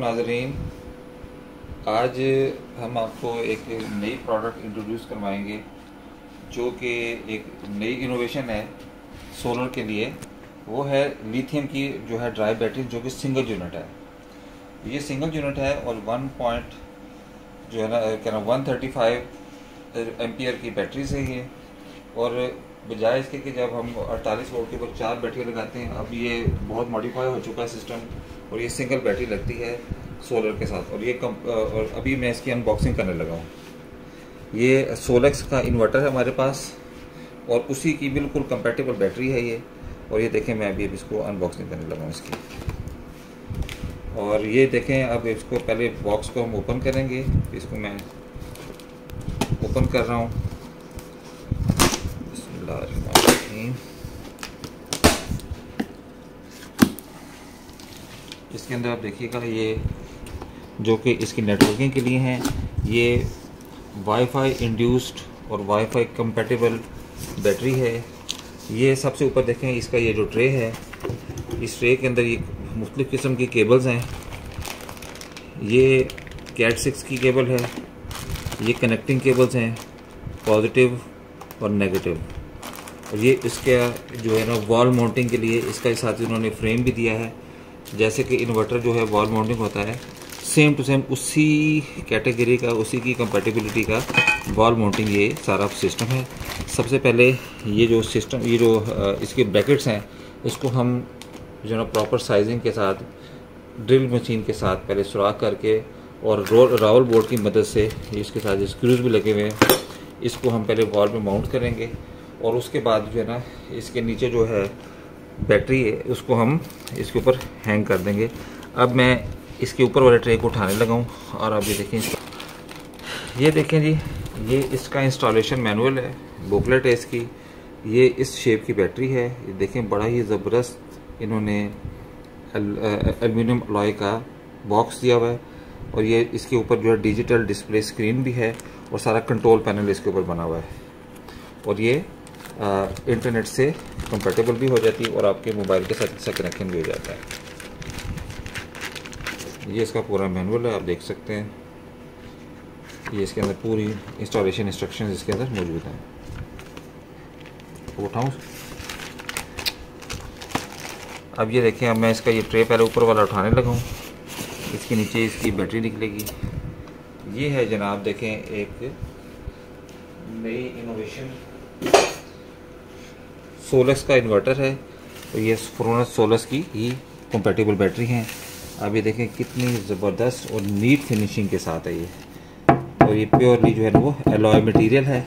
नाज़रीन, आज हम आपको एक नई प्रोडक्ट इंट्रोड्यूस करवाएंगे जो कि एक नई इनोवेशन है सोलर के लिए। वो है लिथियम की जो है ड्राई बैटरी, जो कि सिंगल यूनिट है। ये सिंगल यूनिट है और 1 पॉइंट जो है ना क्या ना 135 एम्पियर की बैटरी से ही है। और बजाय इसके कि जब हम 48 वोल्ट के ऊपर 4 बैटरी लगाते हैं, अब ये बहुत मॉडिफाई हो चुका है सिस्टम और ये सिंगल बैटरी लगती है सोलर के साथ। और अभी मैं इसकी अनबॉक्सिंग करने लगा हूँ। ये सोलेक्स का इन्वर्टर है हमारे पास और उसी की बिल्कुल कंपैटिबल बैटरी है ये। और ये देखें, मैं अभी इसको अनबॉक्सिंग करने लगा हूँ इसकी। और ये देखें, अब इसको पहले बॉक्स को हम ओपन करेंगे। इसको मैं ओपन कर रहा हूँ। इसके अंदर आप देखिएगा, ये जो कि इसकी नेटवर्किंग के लिए हैं, ये वाईफाई इंड्यूस्ड और वाईफाई कंपैटिबल बैटरी है। ये सबसे ऊपर देखें, इसका ये जो ट्रे है, इस ट्रे के अंदर ये मुख्तलिफ़ किस्म की केबल्स हैं। ये कैट 6 की केबल है। ये कनेक्टिंग केबल्स हैं, पॉजिटिव और नेगेटिव। और ये इसका जो है ना वॉल माउंटिंग के लिए इसका साथ ही उन्होंने फ्रेम भी दिया है। जैसे कि इन्वर्टर जो है वॉल माउंटिंग होता है, सेम टू सेम उसी कैटेगरी का, उसी की कंपैटिबिलिटी का वॉल माउंटिंग ये सारा सिस्टम है। सबसे पहले ये जो सिस्टम, ये जो इसके ब्रैकेट्स हैं, इसको हम जो ना प्रॉपर साइजिंग के साथ ड्रिल मशीन के साथ पहले सुराख करके और रावल बोर्ड की मदद से, इसके साथ स्क्रूज भी लगे हुए हैं, इसको हम पहले वॉल में माउंट करेंगे। और उसके बाद जो है ना इसके नीचे जो है बैटरी है, उसको हम इसके ऊपर हैंग कर देंगे। अब मैं इसके ऊपर वाले ट्रे को उठाने लगा हूँ और अब ये देखें इसका, ये देखें जी, ये इसका इंस्टॉलेशन मैनुअल है, बुकलेट है इसकी। ये इस शेप की बैटरी है। ये देखें, बड़ा ही ज़बरदस्त इन्होंने एल्युमिनियम अलॉय का बॉक्स दिया हुआ है। और ये इसके ऊपर जो है डिजिटल डिस्प्ले स्क्रीन भी है और सारा कंट्रोल पैनल इसके ऊपर बना हुआ है। और ये इंटरनेट से कंपैटिबल भी हो जाती है और आपके मोबाइल के साथ इसका कनेक्शन भी हो जाता है। ये इसका पूरा मैनुअल है, आप देख सकते हैं। ये इसके अंदर पूरी इंस्टॉलेशन इंस्ट्रक्शंस इसके अंदर मौजूद हैं। उठाऊँ? अब ये देखें, अब मैं इसका ये ट्रे पहले ऊपर वाला उठाने लगा हूँ। इसके नीचे इसकी बैटरी निकलेगी। ये है जनाब, देखें, एक नई इनोवेशन सोलस का इन्वर्टर है। तो ये फ्रोनस सोलस की ही कंपैटिबल बैटरी हैं। अब ये देखें कितनी ज़बरदस्त और नीट फिनिशिंग के साथ है ये। और ये प्योरली जो है ना वो एलॉय मटेरियल है।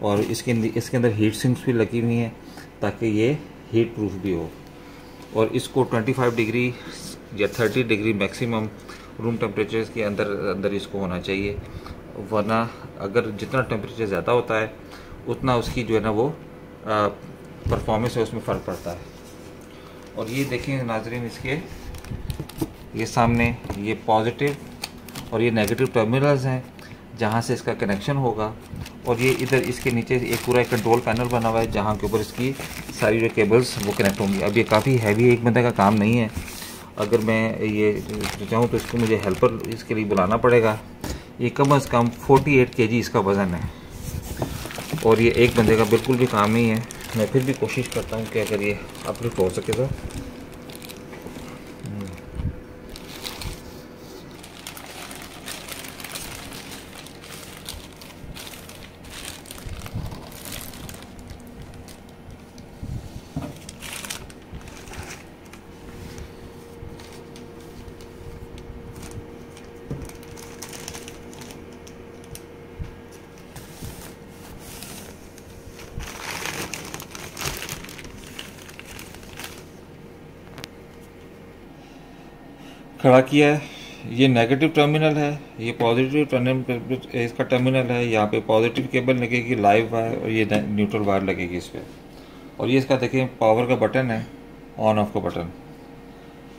और इसके अंदर हीट सिंक्स भी लगी हुई हैं ताकि ये हीट प्रूफ भी हो। और इसको 25 डिग्री या 30 डिग्री मैक्सिमम रूम टेम्परेचर के अंदर इसको होना चाहिए, वरना अगर जितना टेम्परेचर ज़्यादा होता है उतना उसकी जो है ना वो परफॉर्मेंस है उसमें फ़र्क पड़ता है। और ये देखें नाजरीन, इसके ये सामने ये पॉजिटिव और ये नेगेटिव टर्मिनल्स हैं जहाँ से इसका कनेक्शन होगा। और ये इधर इसके नीचे एक पूरा कंट्रोल पैनल बना हुआ है जहाँ के ऊपर इसकी सारी जो केबल्स वो कनेक्ट होंगी। अब ये काफ़ी हैवी, एक बंदे का काम नहीं है। अगर मैं ये चाहूँ तो इसको मुझे हेल्पर इसके लिए बुलाना पड़ेगा। ये कम अज़ कम 48 kg इसका वज़न है और ये एक बंदे का बिल्कुल भी काम नहीं है। मैं फिर भी कोशिश करता हूँ कि अगर ये अपलिफ्ट हो सके तो। खड़ा किया है। ये नेगेटिव टर्मिनल है, ये पॉजिटिव टर्मिनल इसका टर्मिनल है। यहाँ पे पॉजिटिव केबल लगेगी लाइव वायर और ये न्यूट्रल वायर लगेगी इस पर। और ये इसका देखें पावर का बटन है, ऑन ऑफ का बटन।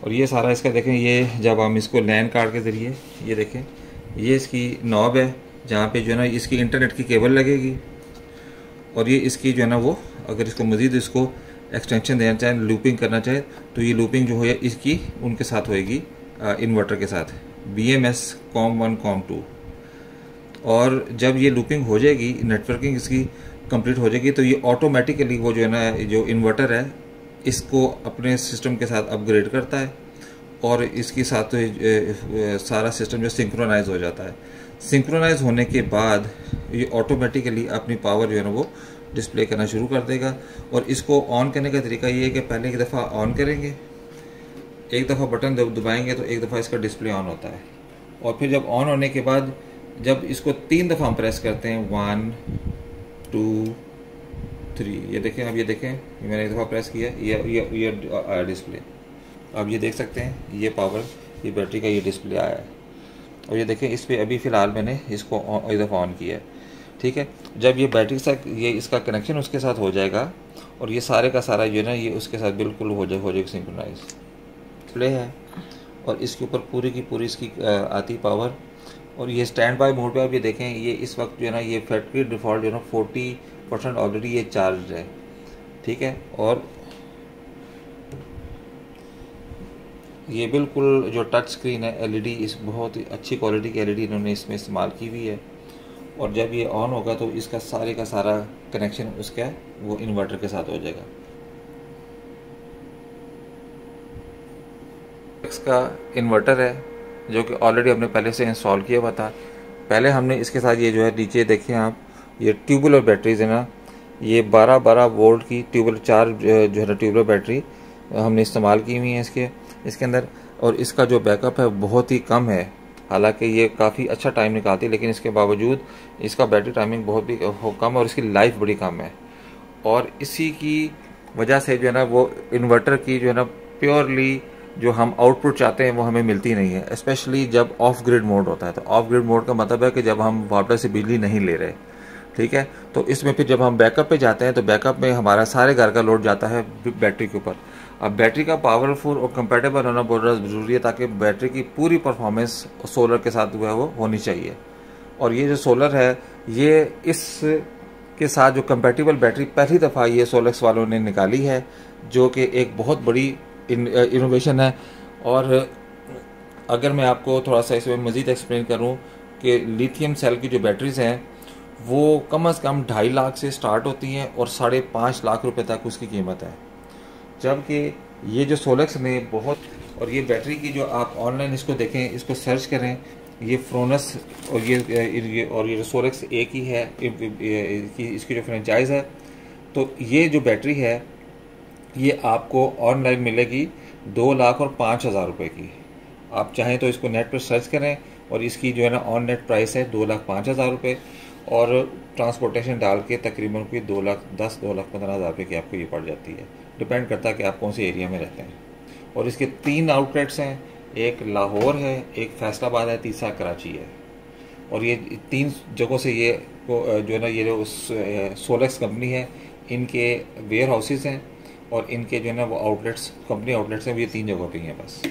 और ये सारा इसका देखें, ये जब हम इसको लैन कार्ड के ज़रिए, ये देखें, ये इसकी नॉब है जहाँ पे जो है ना इसकी इंटरनेट की केबल लगेगी। और ये इसकी जो है ना वो, अगर इसको मज़ीद इसको एक्सटेंशन देना चाहें, लूपिंग करना चाहे, तो ये लूपिंग जो है इसकी उनके साथ होएगी इन्वर्टर के साथ, BMS COM1 COM2। और जब ये लूपिंग हो जाएगी, नेटवर्किंग इसकी कंप्लीट हो जाएगी, तो ये ऑटोमेटिकली वो जो है ना, जो इन्वर्टर है इसको अपने सिस्टम के साथ अपग्रेड करता है और इसके साथ सारा सिस्टम जो सिंक्रोनाइज हो जाता है। सिंक्रोनाइज होने के बाद ये ऑटोमेटिकली अपनी पावर जो है ना वो डिस्प्ले करना शुरू कर देगा। और इसको ऑन करने का तरीका ये है कि पहले एक दफ़ा ऑन करेंगे, एक दफ़ा बटन दबाएंगे तो एक दफ़ा इसका डिस्प्ले ऑन होता है। और फिर जब ऑन होने के बाद जब इसको 3 दफ़ा हम प्रेस करते हैं, 1 2 3, ये देखें, अब ये देखें, मैंने एक दफ़ा प्रेस किया, ये आया डिस्प्ले। अब ये देख सकते हैं, ये पावर, ये बैटरी का ये डिस्प्ले आया है। और ये देखें, इस पर अभी फ़िलहाल मैंने इसको एक दफ़ा ऑन किया है, ठीक है। जब ये बैटरी से ये इसका कनेक्शन उसके साथ हो जाएगा और ये सारे का सारा जो है ना ये उसके साथ बिल्कुल हो जाएगा सिंक्रोनाइज। डिस्प्ले है और इसके ऊपर पूरी की पूरी इसकी आती पावर। और ये स्टैंड बाय मोड पे आप ये देखें, ये इस वक्त जो है ना ये फैक्ट्री डिफ़ॉल्ट जो है ना 40% ऑलरेडी ये चार्ज है, ठीक है। और ये बिल्कुल जो टच स्क्रीन है LED, इस बहुत ही अच्छी क्वालिटी की LED इन्होंने इसमें इस्तेमाल की हुई है। और जब ये ऑन होगा तो इसका सारे का सारा कनेक्शन उसका वो इन्वर्टर के साथ हो जाएगा। इसका इन्वर्टर है जो कि ऑलरेडी हमने पहले से इंस्टॉल किया हुआ था। पहले हमने इसके साथ ये जो है नीचे देखें आप, ये ट्यूबुलर बैटरीज है ना, ये 12 वोल्ट की ट्यूबुलर 4 जो है ना ट्यूबुलर बैटरी हमने इस्तेमाल की हुई है इसके अंदर। और इसका जो बैकअप है बहुत ही कम है, हालांकि ये काफ़ी अच्छा टाइम निकालती है, लेकिन इसके बावजूद इसका बैटरी टाइमिंग बहुत भी कम और इसकी लाइफ बड़ी कम है। और इसी की वजह से जो है ना वो इन्वर्टर की जो है ना प्योरली जो हम आउटपुट चाहते हैं वो हमें मिलती नहीं है, स्पेशली जब ऑफ ग्रिड मोड होता है। तो ऑफ ग्रिड मोड का मतलब है कि जब हम वाटर से बिजली नहीं ले रहे, ठीक है। तो इसमें फिर जब हम बैकअप पे जाते हैं तो बैकअप में हमारा सारे घर का लोड जाता है बैटरी के ऊपर। अब बैटरी का पावरफुल और कंपेटेबल होना बहुत ज़रूरी है ताकि बैटरी की पूरी परफॉर्मेंस सोलर के साथ जो है वो होनी चाहिए। और ये जो सोलर है ये इस के साथ जो कंपेटेबल बैटरी पहली दफ़ा ये सोलेक्स वालों ने निकाली है, जो कि एक बहुत बड़ी इनोवेशन है। और अगर मैं आपको थोड़ा सा इसमें मज़ीद एक्सप्लेन करूं कि लिथियम सेल की जो बैटरीज़ हैं वो कम से कम 2.5 लाख से स्टार्ट होती हैं और 5.5 लाख रुपए तक उसकी कीमत है, जबकि ये जो सोलेक्स ने बहुत। और ये बैटरी की जो आप ऑनलाइन इसको देखें, इसको सर्च करें, ये फ्रोनस और ये जो सोलेक्स एक ही है, इसकी जो फ्रेंचाइज है। तो ये जो बैटरी है ये आपको ऑनलाइन मिलेगी 2,05,000 रुपये की। आप चाहें तो इसको नेट पर सर्च करें और इसकी जो है ना ऑन नेट प्राइस है 2,05,000 रुपये और ट्रांसपोर्टेशन डाल के तकरीबन कोई 2,10,000 2,15,000 रुपये की आपको ये पड़ जाती है। डिपेंड करता है कि आप कौन से एरिया में रहते हैं। और इसके 3 आउटलेट्स हैं, एक लाहौर है, एक फैसलाबाद है, तीसरा कराची है। और ये 3 जगहों से ये जो है ना ये जो सोलेक्स कंपनी है इनके वेयर हाउसेस हैं और इनके जो है ना वो आउटलेट्स, कंपनी आउटलेट्स हैं, वो ये 3 जगहों पे ही हैं बस।